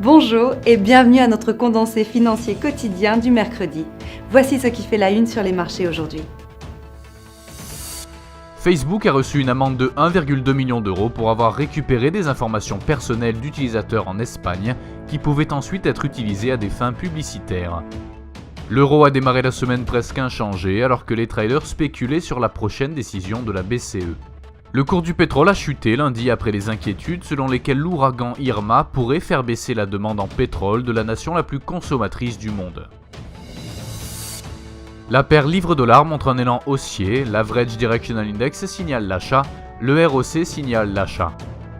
Bonjour et bienvenue à notre condensé financier quotidien du mercredi. Voici ce qui fait la une sur les marchés aujourd'hui. Facebook a reçu une amende de 1,2 million d'euros pour avoir récupéré des informations personnelles d'utilisateurs en Espagne qui pouvaient ensuite être utilisées à des fins publicitaires. L'euro a démarré la semaine presque inchangé alors que les traders spéculaient sur la prochaine décision de la BCE. Le cours du pétrole a chuté lundi après les inquiétudes selon lesquelles l'ouragan Irma pourrait faire baisser la demande en pétrole de la nation la plus consommatrice du monde. La paire livre-dollar montre un élan haussier, l'Average Directional Index signale l'achat, le ROC signale l'achat.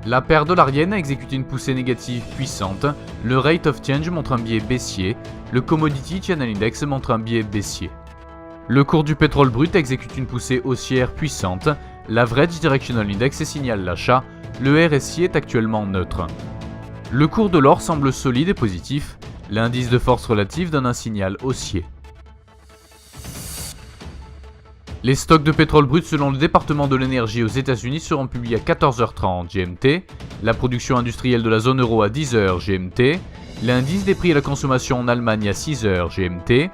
La paire dollarienne a exécuté une poussée négative puissante, le Rate of Change montre un biais baissier, le Commodity Channel Index montre un biais baissier. Le cours du pétrole brut exécute une poussée haussière puissante, l'Average Directional Index signale l'achat, le RSI est actuellement neutre. Le cours de l'or semble solide et positif, l'indice de force relative donne un signal haussier. Les stocks de pétrole brut selon le département de l'énergie aux États-Unis seront publiés à 14h30 GMT, la production industrielle de la zone euro à 10h GMT, l'indice des prix à la consommation en Allemagne à 6h GMT,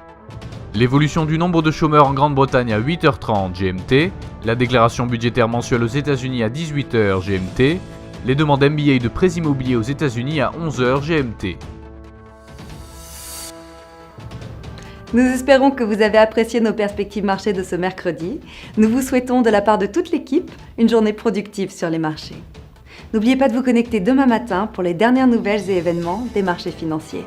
l'évolution du nombre de chômeurs en Grande-Bretagne à 8h30 GMT, la déclaration budgétaire mensuelle aux États-Unis à 18h GMT, les demandes MBA de prêts immobiliers aux États-Unis à 11h GMT. Nous espérons que vous avez apprécié nos perspectives marchés de ce mercredi. Nous vous souhaitons de la part de toute l'équipe une journée productive sur les marchés. N'oubliez pas de vous connecter demain matin pour les dernières nouvelles et événements des marchés financiers.